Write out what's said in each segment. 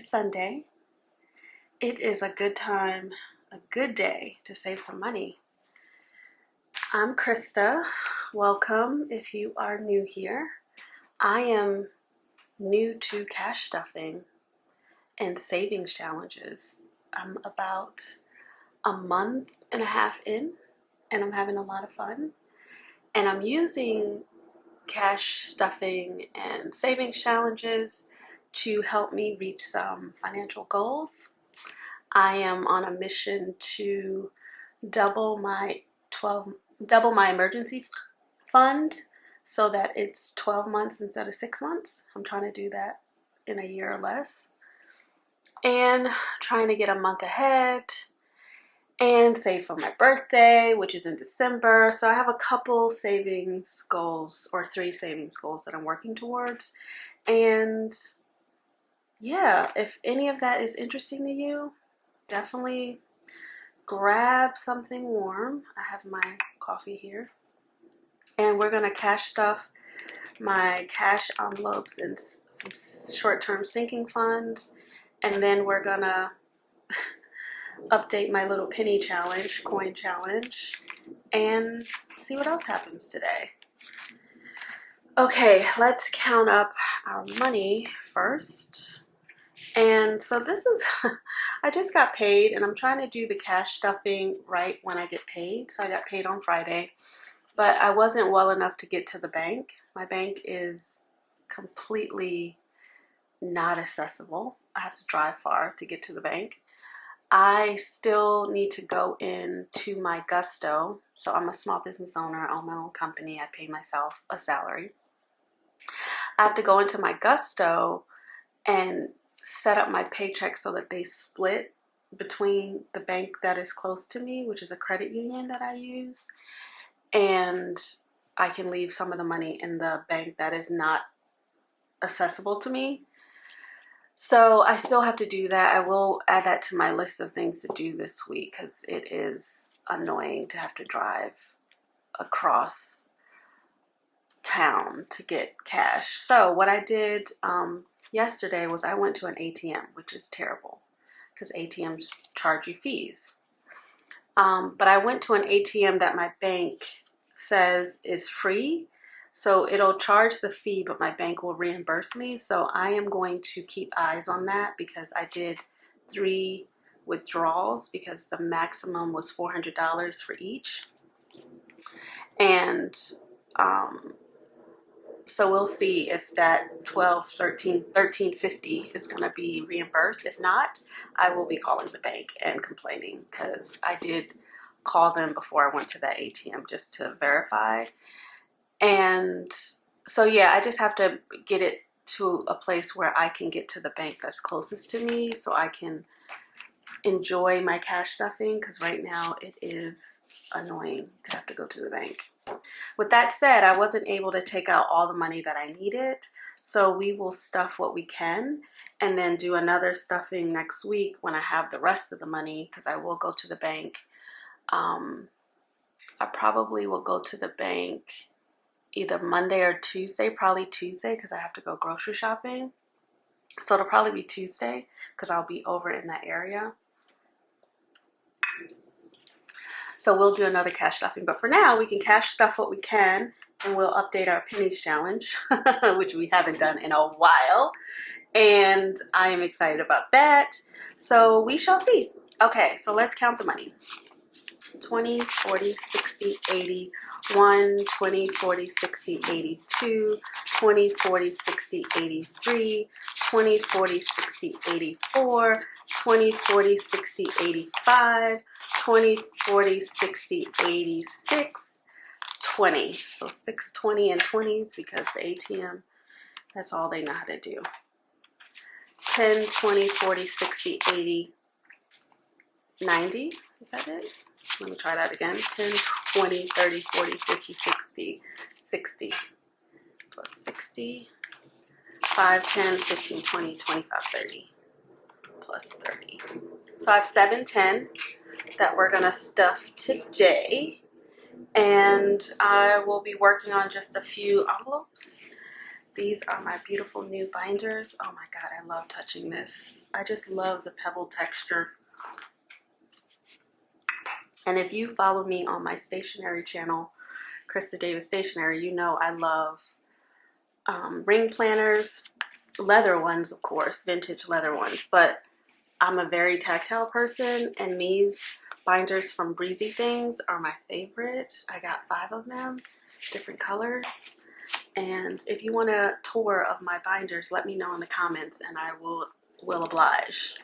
is Sunday. It is a good time, a good day to save some money. I'm Christa. Welcome if you are new here. I am new to cash stuffing and savings challenges. I'm about a month and a half in, and I'm having a lot of fun. And I'm using cash stuffing and savings challenges to help me reach some financial goals. I am on a mission to double my emergency fund so that it's 12 months instead of 6 months. I'm trying to do that in a year or less. And trying to get a month ahead and save for my birthday, which is in December. So I have a couple savings goals, or 3 savings goals that I'm working towards. And yeah, if any of that is interesting to you, definitely grab something warm. I have my coffee here. And we're gonna cash stuff my cash envelopes in some short-term sinking funds. And then we're gonna update my little penny challenge, coin challenge, and see what else happens today. Okay, let's count up our money first. And so this is, I just got paid, and I'm trying to do the cash stuffing right when I get paid. So I got paid on Friday, but I wasn't well enough to get to the bank. My bank is completely not accessible. I have to drive far to get to the bank. I still need to go into my Gusto. So I'm a small business owner, I own my own company. I pay myself a salary. I have to go into my Gusto and set up my paycheck so that they split between the bank that is close to me, which is a credit union that I use, and I can leave some of the money in the bank that is not accessible to me. So I still have to do that. I will add that to my list of things to do this week because it is annoying to have to drive across town to get cash. So what I did yesterday was I went to an ATM, which is terrible because ATMs charge you fees. But I went to an ATM that my bank says is free. So it'll charge the fee, but my bank will reimburse me. So I am going to keep eyes on that because I did 3 withdrawals because the maximum was $400 for each. And so we'll see if that $13.50 is going to be reimbursed. If not, I will be calling the bank and complaining because I did call them before I went to that ATM just to verify. And so yeah, I just have to get it to a place where I can get to the bank that's closest to me so I can enjoy my cash stuffing, because right now it is annoying to have to go to the bank. With that said, I wasn't able to take out all the money that I needed, so we will stuff what we can and then do another stuffing next week when I have the rest of the money, because I will go to the bank. I probably will go to the bank either Monday or Tuesday, probably Tuesday because I have to go grocery shopping. So it'll probably be Tuesday because I'll be over in that area. So we'll do another cash stuffing. But for now, we can cash stuff what we can, and we'll update our pennies challenge, which we haven't done in a while. And I am excited about that. So we shall see. Okay, so let's count the money. 20, 40, 60, 80, 1, 20, 40, 60, 82, 20, 40, 60, 83, 20, 40, 60, 84, 20, 40, 60, 85, 20, 40, 60, 86, 20. So 6, 20, and 20s because the ATM, that's all they know how to do. 10, 20, 40, 60, 80, 90. Is that it? Let me try that again. 10, 20, 30, 40, 50, 60, 60 plus 60, 5, 10, 15, 20, 25, 30 plus 30. So I have 7, 10 that we're gonna stuff today. And I will be working on just a few envelopes These are my beautiful new binders. Oh my God, I love touching this. I just love the pebble texture. And if you follow me on my stationery channel, Christa David Stationery, you know I love ring planners, leather ones, of course, vintage leather ones, but I'm a very tactile person, and these binders from Breezy Things are my favorite. I got 5 of them, different colors. And if you want a tour of my binders, let me know in the comments and I will oblige.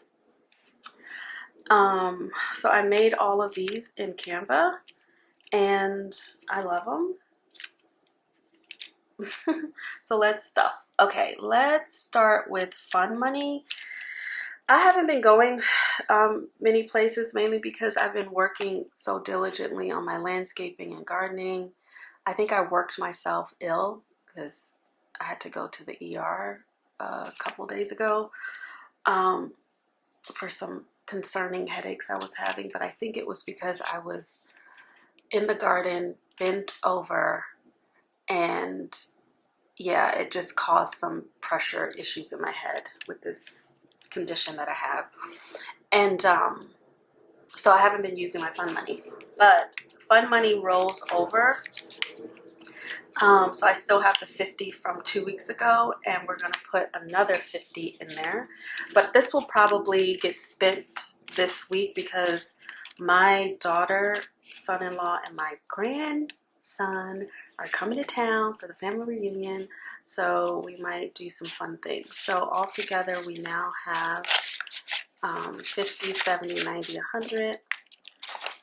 So I made all of these in Canva and I love them. So let's stuff. Okay, let's start with fun money. I haven't been going many places, mainly because I've been working so diligently on my landscaping and gardening. I think I worked myself ill because I had to go to the ER a couple days ago for some concerning headaches I was having, but I think it was because I was in the garden, bent over, and yeah, it just caused some pressure issues in my head with this condition that I have. And so I haven't been using my fun money, but fun money rolls over. So I still have the 50 from 2 weeks ago, and we're going to put another 50 in there. But this will probably get spent this week because my daughter, son-in-law, and my grandson are coming to town for the family reunion. So we might do some fun things. So altogether, we now have 50, 70, 90, 100.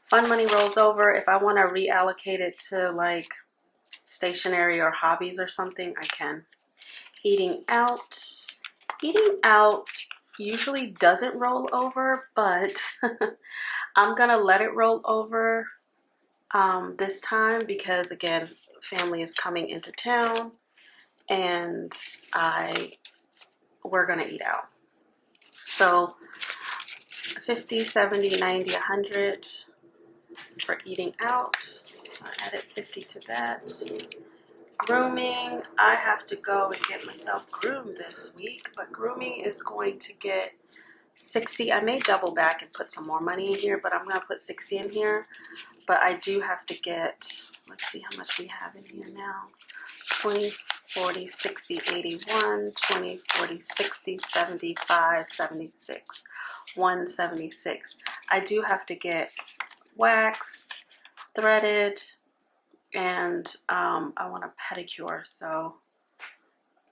Fun money rolls over. If I want to reallocate it to like stationery or hobbies or something, I can. Eating out usually doesn't roll over, but I'm gonna let it roll over this time because again, family is coming into town and we're gonna eat out. So 50, 70, 90, 100 for eating out. So I added 50 to that. Grooming, I have to go and get myself groomed this week, but grooming is going to get 60. I may double back and put some more money in here, but I'm going to put 60 in here. But I do have to get, let's see how much we have in here now. 20, 40, 60, 81, 20, 40, 60, 75, 76, 176. I do have to get waxed, threaded, and I want a pedicure, so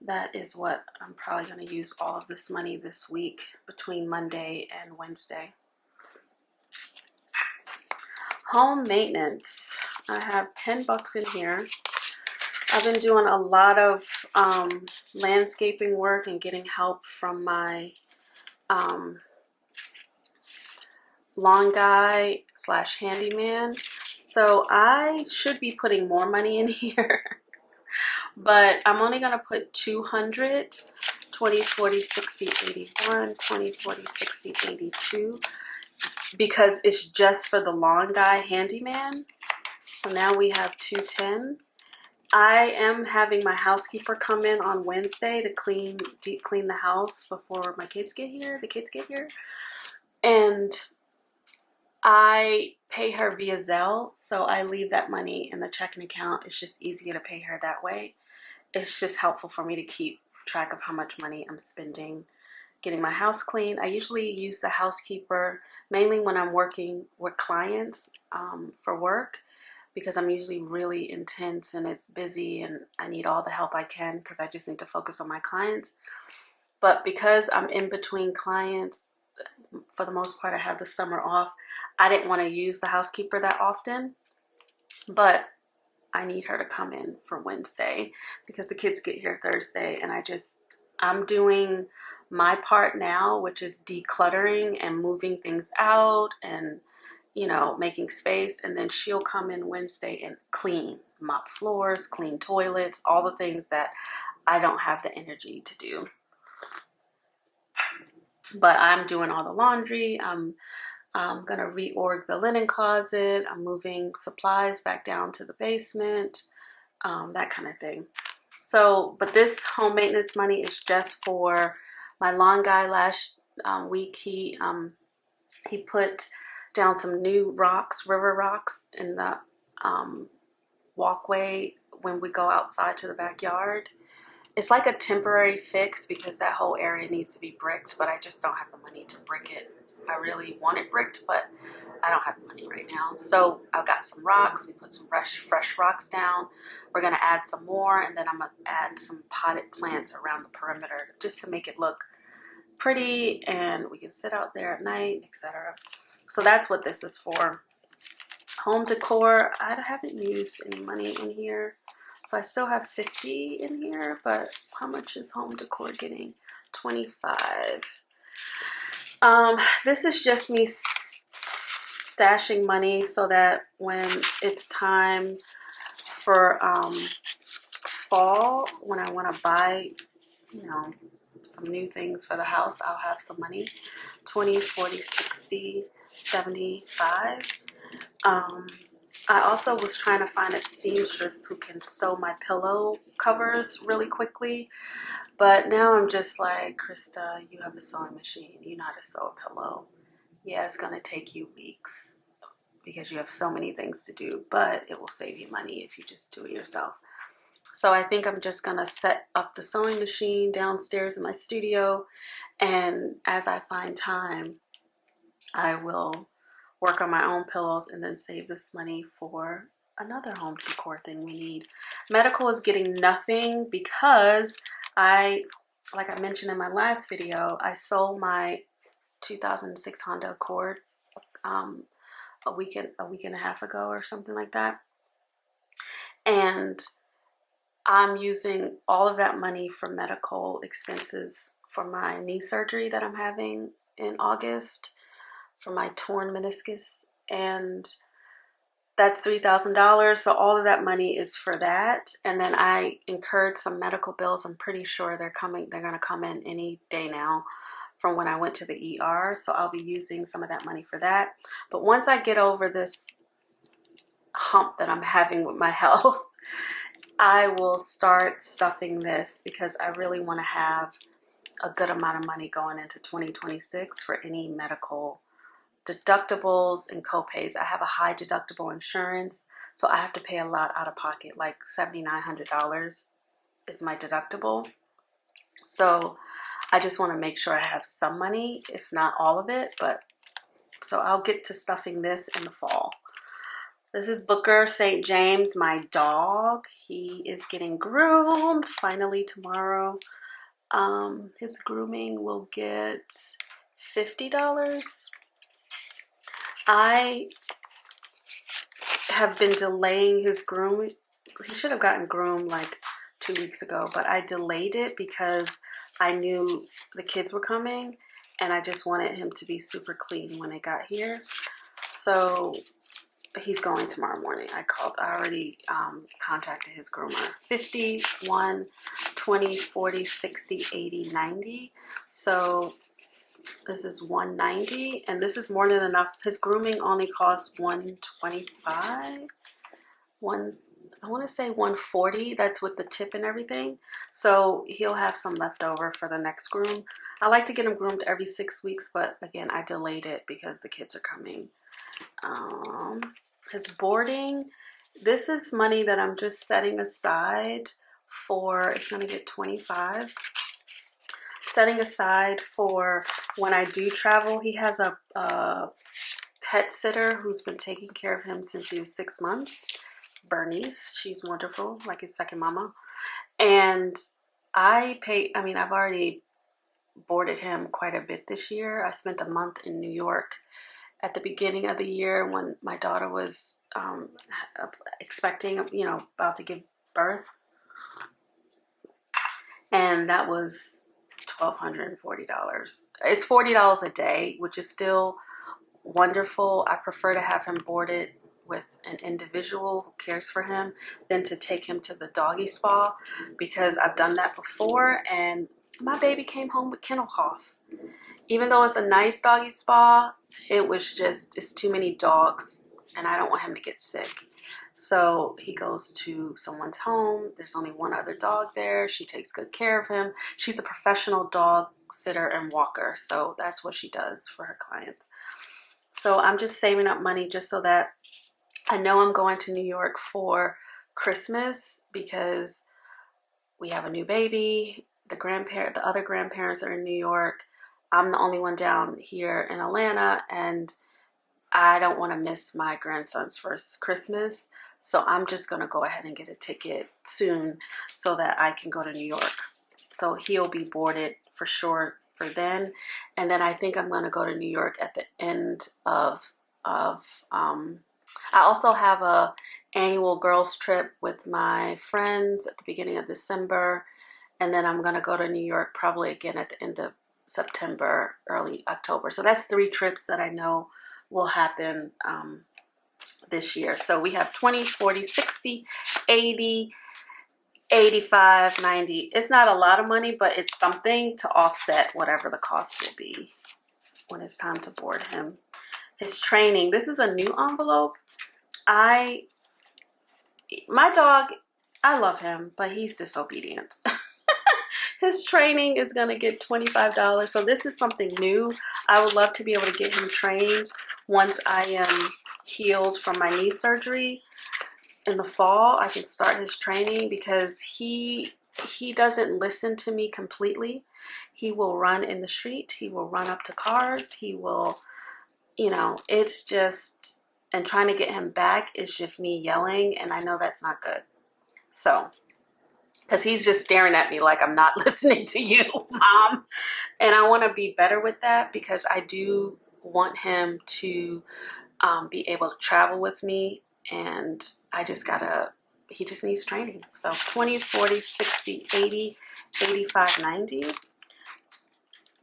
that is what I'm probably going to use all of this money this week between Monday and Wednesday. Home maintenance. I have 10 bucks in here. I've been doing a lot of landscaping work and getting help from my lawn guy / handyman. So I should be putting more money in here, but I'm only going to put 200, 20, 40, 60, 81, 20, 40, 60, 82, because it's just for the lawn guy handyman. So now we have 210. I am having my housekeeper come in on Wednesday to deep clean the house before my kids get here. The kids get here. And I pay her via Zelle, so I leave that money in the checking account. It's just easier to pay her that way. It's just helpful for me to keep track of how much money I'm spending getting my house clean. I usually use the housekeeper mainly when I'm working with clients for work, because I'm usually really intense and it's busy and I need all the help I can because I just need to focus on my clients. But because I'm in between clients, for the most part I have the summer off, I didn't want to use the housekeeper that often, but I need her to come in for Wednesday because the kids get here Thursday, and I'm doing my part now, which is decluttering and moving things out and, you know, making space, and then she'll come in Wednesday and clean, mop floors, clean toilets, all the things that I don't have the energy to do. But I'm doing all the laundry. I'm going to reorg the linen closet. I'm moving supplies back down to the basement, that kind of thing. So, but this home maintenance money is just for my lawn guy. Last week, he put down some new rocks, river rocks, in the walkway when we go outside to the backyard. It's like a temporary fix because that whole area needs to be bricked, but I just don't have the money to brick it. I really want it bricked, but I don't have the money right now. So I've got some rocks. We put some fresh rocks down. We're going to add some more, and then I'm going to add some potted plants around the perimeter just to make it look pretty, and we can sit out there at night, etc. So that's what this is for. Home decor, I haven't used any money in here. So I still have 50 in here, but how much is home decor getting? 25. This is just me stashing money so that when it's time for fall, when I want to buy, some new things for the house, I'll have some money. 20, 40, 60, 75. I also was trying to find a seamstress who can sew my pillow covers really quickly. But now I'm just like, Krista, you have a sewing machine. You know how to sew a pillow. Yeah, it's going to take you weeks because you have so many things to do, but it will save you money if you just do it yourself. So I think I'm just going to set up the sewing machine downstairs in my studio. And as I find time, I will work on my own pillows and then save this money for another home decor thing we need. Medical is getting nothing because like I mentioned in my last video, I sold my 2006 Honda Accord a week and a half ago or something like that. And I'm using all of that money for medical expenses for my knee surgery that I'm having in August, for my torn meniscus, and that's $3,000. So all of that money is for that. And then I incurred some medical bills. I'm pretty sure they're going to come in any day now from when I went to the ER. So I'll be using some of that money for that. But once I get over this hump that I'm having with my health, I will start stuffing this because I really want to have a good amount of money going into 2026 for any medical deductibles and copays. I have a high deductible insurance, so I have to pay a lot out of pocket, like $7,900 is my deductible. So I just want to make sure I have some money, if not all of it. But so I'll get to stuffing this in the fall. This is Booker St. James, my dog. He is getting groomed finally tomorrow. His grooming will get $50. I have been delaying his grooming. He should have gotten groomed like 2 weeks ago, but I delayed it because I knew the kids were coming and I just wanted him to be super clean when they got here. So he's going tomorrow morning. I already contacted his groomer. 50, 1, 20, 40, 60, 80, 90. So this is $190, and this is more than enough. His grooming only costs $125. I want to say $140. That's with the tip and everything. So he'll have some left over for the next groom. I like to get him groomed every 6 weeks, but again, I delayed it because the kids are coming. His boarding. This is money that I'm just setting aside for. It's going to get $25. Setting aside for when I do travel. He has a pet sitter who's been taking care of him since he was 6 months. Bernice, she's wonderful, like his second mama. And I've already boarded him quite a bit this year. I spent a month in New York at the beginning of the year when my daughter was expecting, about to give birth. And that was $1,240. It's $40 a day, which is still wonderful. I prefer to have him boarded with an individual who cares for him than to take him to the doggy spa, because I've done that before and my baby came home with kennel cough. Even though it's a nice doggy spa, it's too many dogs and I don't want him to get sick. So he goes to someone's home. There's only one other dog there. She takes good care of him. She's a professional dog sitter and walker. So that's what she does for her clients. So I'm just saving up money just so that I know I'm going to New York for Christmas because we have a new baby. The other grandparents are in New York. I'm the only one down here in Atlanta, and I don't want to miss my grandson's first Christmas. So I'm just going to go ahead and get a ticket soon so that I can go to New York. So he'll be boarded for sure for then. And then I think I'm going to go to New York at the end of I also have a annual girls trip with my friends at the beginning of December. And then I'm going to go to New York probably again at the end of September, early October. So that's 3 trips that I know will happen this year. So we have 20, 40, 60, 80, 85, 90. It's not a lot of money, but it's something to offset whatever the cost will be when it's time to board him. His training. This is a new envelope. My dog, I love him, but he's disobedient. His training is going to get $25. So this is something new. I would love to be able to get him trained once I am healed from my knee surgery in the fall. I can start his training because he doesn't listen to me completely. He will run in the street. He will run up to cars. He will, it's just, and trying to get him back is just me yelling, and I know that's not good. So, because he's just staring at me like I'm not listening to you, Mom. And I want to be better with that because I do want him to be able to travel with me, and he just needs training. So 20, 40, 60, 80, 85, 90.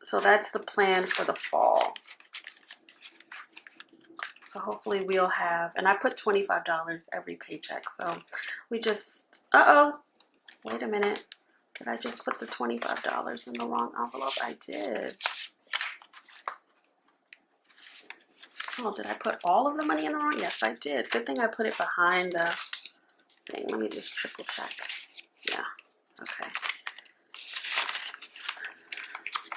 So that's the plan for the fall. So hopefully we'll have, and I put $25 every paycheck. So we just, wait a minute. Did I just put the $25 in the wrong envelope? I did. Oh, did I put all of the money in the wrong? Yes, I did. Good thing I put it behind the thing. Let me just triple check. Yeah, okay.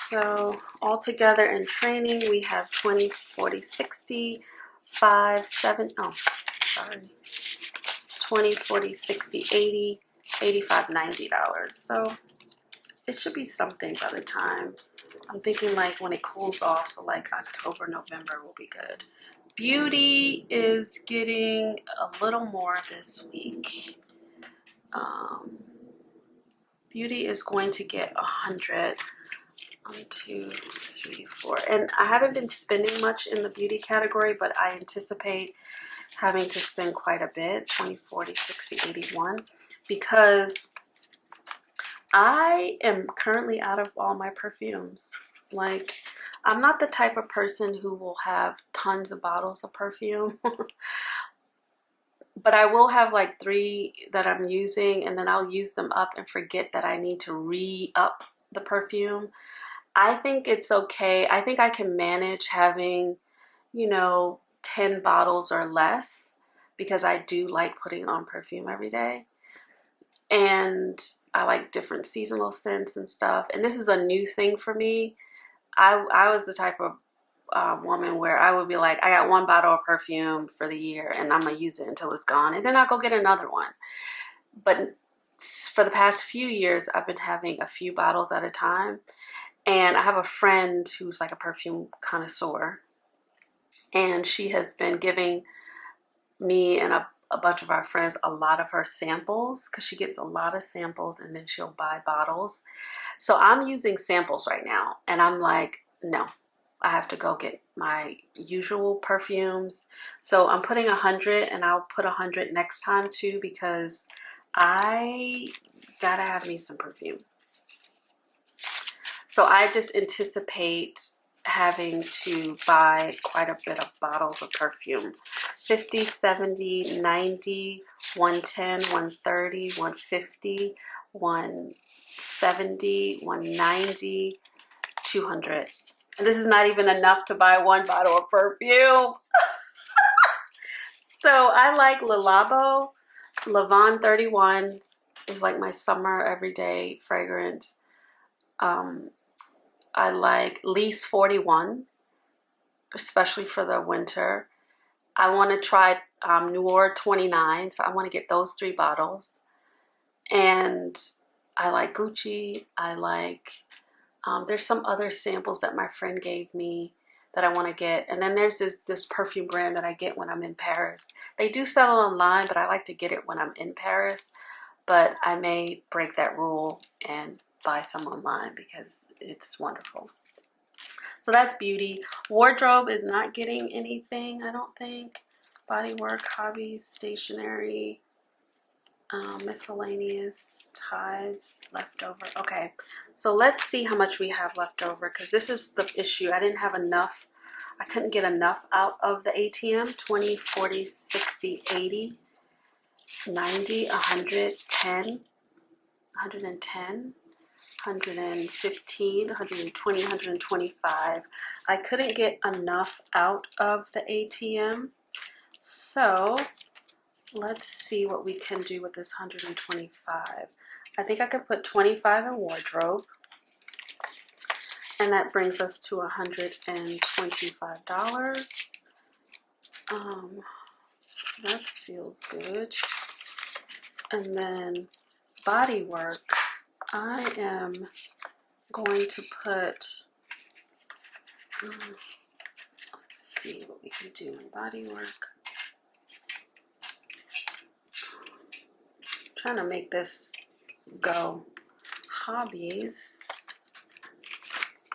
So all together in training, we have 20, 40, 60, 5, 7, 20, 40, 60, 80, 85, $90. So it should be something by the time. I'm thinking like when it cools off, so like October, November will be good. Beauty is getting a little more this week. Beauty is going to get 100. 1, 2, 3, 4. And I haven't been spending much in the beauty category, but I anticipate having to spend quite a bit, 20, 40, 60, 81, because I am currently out of all my perfumes. Like, I'm not the type of person who will have tons of bottles of perfume. But I will have like 3 that I'm using, and then I'll use them up and forget that I need to re-up the perfume. I think it's okay. I think I can manage having, 10 bottles or less because I do like putting on perfume every day. And I like different seasonal scents and stuff. And this is a new thing for me. I was the type of woman where I would be like, I got 1 bottle of perfume for the year and I'm going to use it until it's gone. And then I'll go get another one. But for the past few years, I've been having a few bottles at a time. And I have a friend who's like a perfume connoisseur. And she has been giving me and a bunch of our friends a lot of her samples because she gets a lot of samples and then she'll buy bottles. So I'm using samples right now. And I'm like, no, I have to go get my usual perfumes. So I'm putting 100, and I'll put 100 next time too because I gotta have me some perfume. So I just anticipate having to buy quite a bit of bottles of perfume. 50, 70, 90, 110, 130, 150, 170, 190, 200. And this is not even enough to buy 1 bottle of perfume. So I like Le Labo. Lavon 31 is like my summer everyday fragrance. I like Lease 41, especially for the winter. I want to try Noir 29, so I want to get those 3 bottles. And I like Gucci. I like, there's some other samples that my friend gave me that I want to get. And then there's this perfume brand that I get when I'm in Paris. They do sell it online, but I like to get it when I'm in Paris. But I may break that rule and buy some online because it's wonderful. So that's beauty. Wardrobe is not getting anything, I don't think. Bodywork, hobbies, stationery, miscellaneous, ties, leftover. Okay, so let's see how much we have left over, because this is the issue. I didn't have enough. I couldn't get enough out of the ATM. 20, 40, 60, 80, 90, 110, 110, 115, 120, 125. I couldn't get enough out of the ATM. So let's see what we can do with this 125. I think I could put 25 in wardrobe. And that brings us to $125. That feels good. And then body work, I am going to put, let's see what we can do in body work. I'm trying to make this go. Hobbies,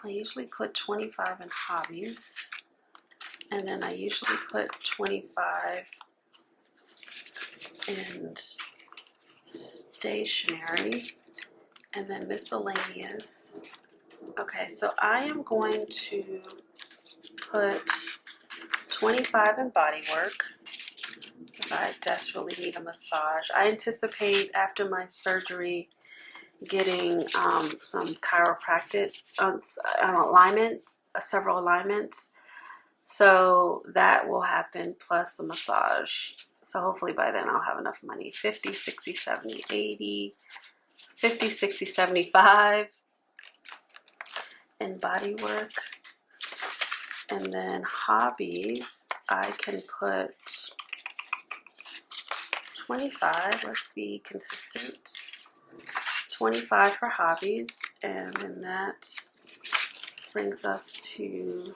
I usually put 25 in hobbies, and then I usually put 25 in stationery, and then miscellaneous. Okay, so I am going to put 25 in body work because I desperately need a massage. I anticipate after my surgery getting some chiropractic alignments, several alignments. So that will happen, plus a massage. So hopefully by then I'll have enough money. 50, 60, 70, 80, 50, 60, 75 in body work. And then hobbies, I can put 25. Let's be consistent. 25 for hobbies, and then that brings us to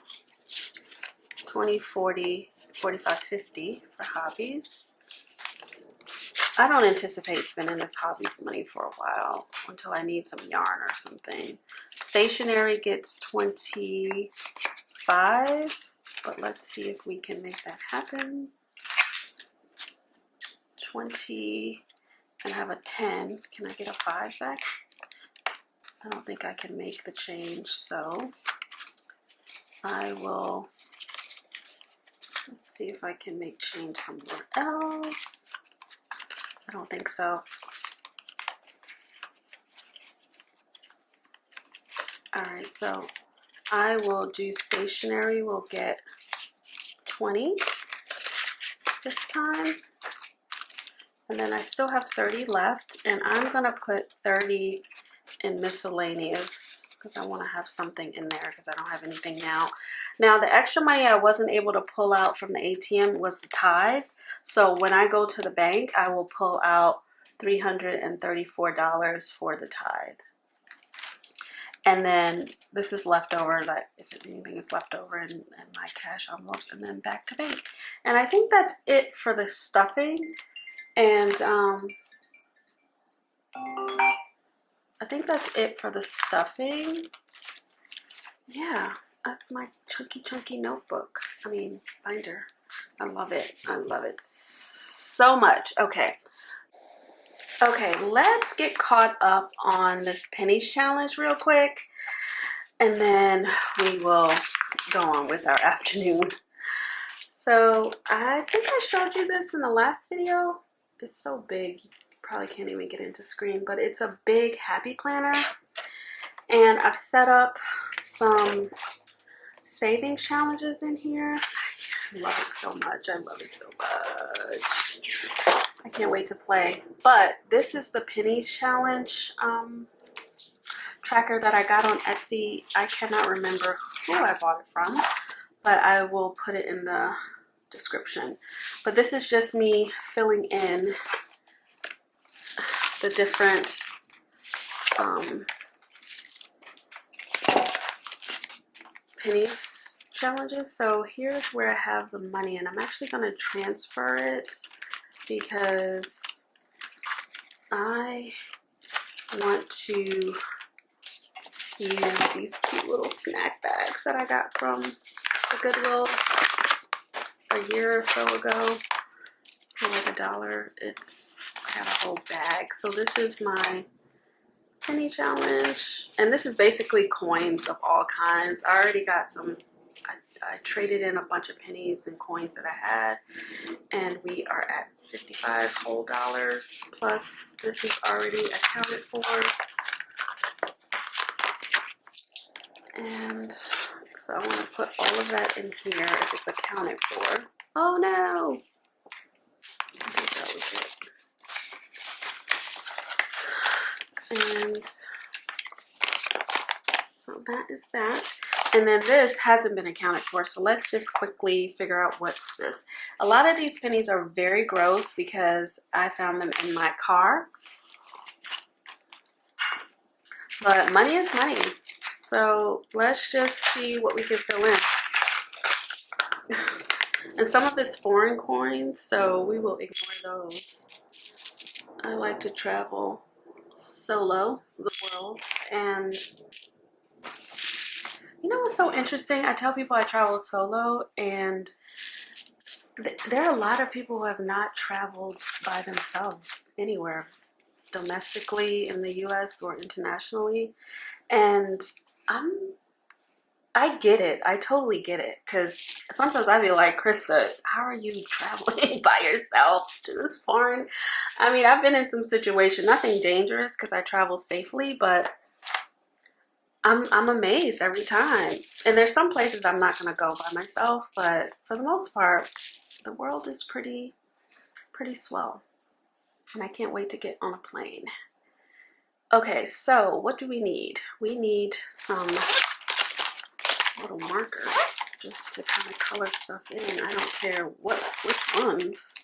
20, 40, 45, 50 for hobbies. I don't anticipate spending this hobbies money for a while until I need some yarn or something. Stationery gets 25, but let's see if we can make that happen. 20, and have a 10. Can I get a 5 back? I don't think I can make the change, so I will, let's see if I can make change somewhere else. I don't think so. Alright, so I will do stationery. We'll get 20 this time. And then I still have 30 left, and I'm going to put 30 in miscellaneous because I want to have something in there because I don't have anything now. Now, the extra money I wasn't able to pull out from the ATM was the tithe. So when I go to the bank, I will pull out $334 for the tithe. And then this is leftover, like if anything is left over in my cash envelopes, and then back to bank. And I think that's it for the stuffing. And I think that's it for the stuffing. Yeah, that's my chunky notebook. I mean, binder. I love it. I love it so much. Okay. Okay, let's get caught up on this pennies challenge real quick. And then we will go on with our afternoon. So I think I showed you this in the last video. It's so big, you probably can't even get into screen, but it's a big happy planner. And I've set up some savings challenges in here. I love it so much. I love it so much. I can't wait to play. But this is the pennies challenge tracker that I got on Etsy. I cannot remember who I bought it from, but I will put it in the description. But this is just me filling in the different pennies challenges. So here's where I have the money, and I'm actually going to transfer it because I want to use these cute little snack bags that I got from the Goodwill a year or so ago for like $1. I got a whole bag. So this is my penny challenge, and this is basically coins of all kinds. I already got some. I traded in a bunch of pennies and coins that I had, and we are at 55 whole dollars, plus this is already accounted for. And so I want to put all of that in here if it's accounted for. Oh no! I think that was it. And so that is that. And then this hasn't been accounted for, so let's just quickly figure out what's this. A lot of these pennies are very gross because I found them in my car. But money is money. So let's just see what we can fill in. And some of it's foreign coins, so we will ignore those. I like to travel solo the world, and you know what's so interesting? I tell people I travel solo, and there are a lot of people who have not traveled by themselves anywhere, domestically in the US or internationally. And I get it. I totally get it. Because sometimes I be like, Christa, how are you traveling by yourself to this foreign? I mean, I've been in some situations, nothing dangerous because I travel safely, but I'm amazed every time. And there's some places I'm not going to go by myself, but for the most part, the world is pretty swell. And I can't wait to get on a plane. Okay, so what do we need? We need some little markers just to kind of color stuff in. I don't care which ones,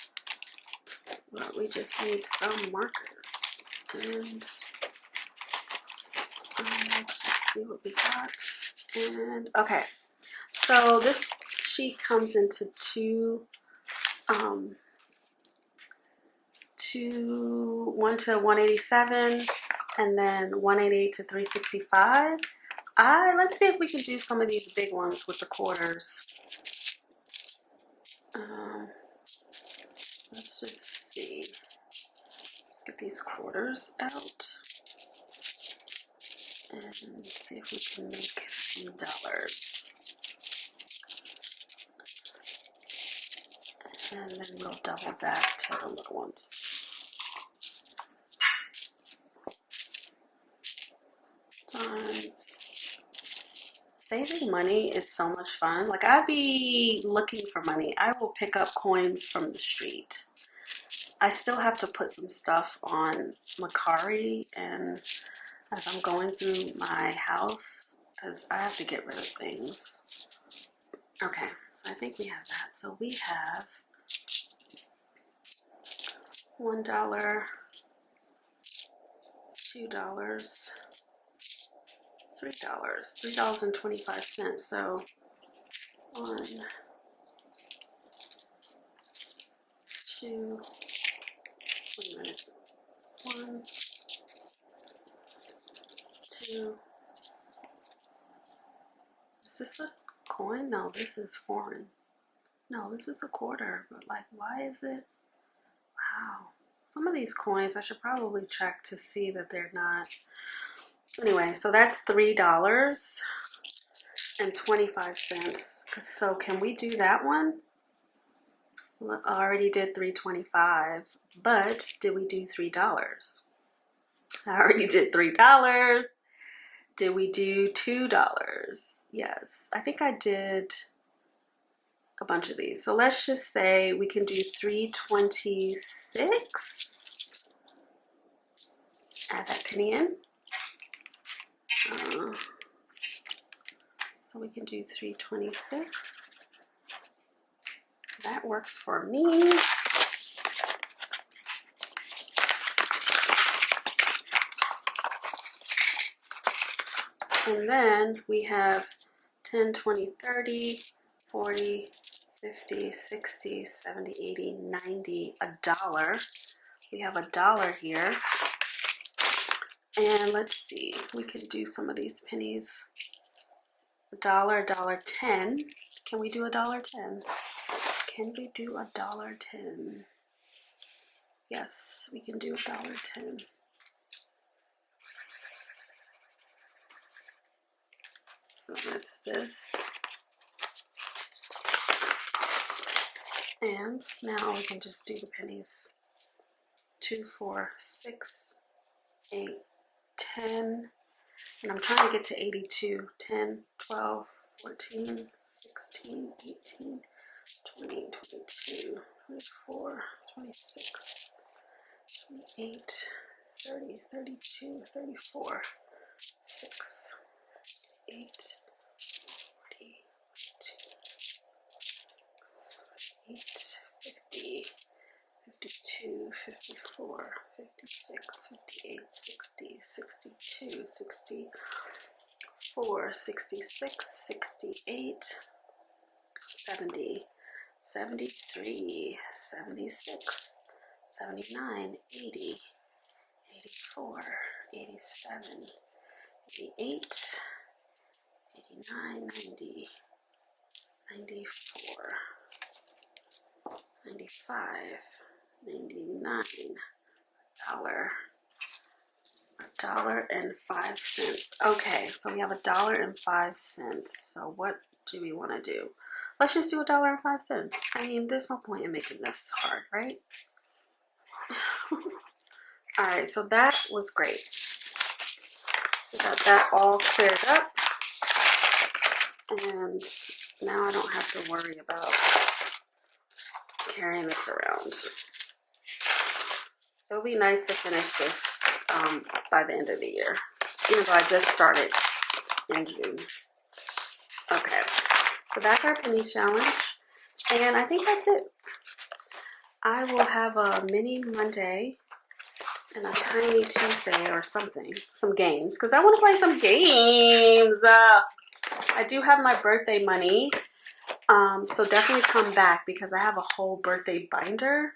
but we just need some markers. And let's just see what we got. And okay, so this sheet comes into one to 187, and then 188 to 365. Let's see if we can do some of these big ones with the quarters. Let's just see. Let's get these quarters out and see if we can make some dollars. And then we'll double that to the little ones. Times. Saving money is so much fun. Like, I be looking for money. I will pick up coins from the street. I still have to put some stuff on Macari, and as I'm going through my house, because I have to get rid of things. Okay, so I think we have that. So we have $1, $2, $3.25. So 1, 2, wait a minute. 1, 2. Is this a coin? No, this is foreign. No, this is a quarter. But like, why is it? Wow. Some of these coins I should probably check to see that they're not. Anyway, so that's $3.25. So can we do that one? Well, I already did $3.25, but did we do $3? I already did $3. Did we do $2? Yes, I think I did a bunch of these. So let's just say we can do 326. Add that penny in. So we can do 326. That works for me. And then we have 10, 20, 30, 40, 50, 60, 70, 80, 90, $1. We have $1 here. And let's see, we can do some of these pennies. $1, $1.10. Can we do $1.10? Can we do $1.10? Yes, we can do $1.10. So that's this. And now we can just do the pennies. 2, 4, 6, 8, 10. And I'm trying to get to 82. 10, 12, 14, 16, 18, 20, 22, 24, 26, 28, 30, 32, 34, 6, 8, 40, 8, 50, 52, 54, 56, 58, 60, 62, 64, 66, 68, 70, 73, 76, 79, 80, 84, 87, 88, 89, 90, 94, 95, 99, $1.05. Okay, so we have $1.05. So what do we want to do? Let's just do $1.05. I mean, there's no point in making this hard, right? All right, so that was great. We got that all cleared up. And now I don't have to worry about carrying this around. It'll be nice to finish this by the end of the year, even though I just started in June. Okay, so that's our penny challenge, and I think that's it. I will have a mini Monday and a tiny Tuesday or something, some games, because I want to play some games. I do have my birthday money, so definitely come back because I have a whole birthday binder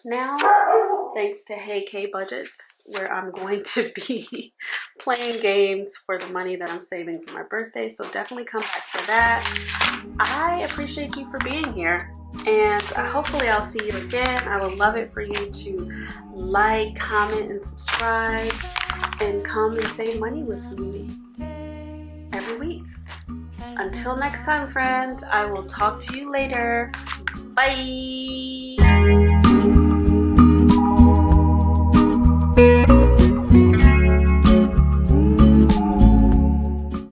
now, thanks to Hey K Budgets, where I'm going to be playing games for the money that I'm saving for my birthday. So definitely come back for that. I appreciate you for being here, and hopefully I'll see you again. I would love it for you to like, comment, and subscribe, and come and save money with me every week. Until next time, friends, I will talk to you later. Bye.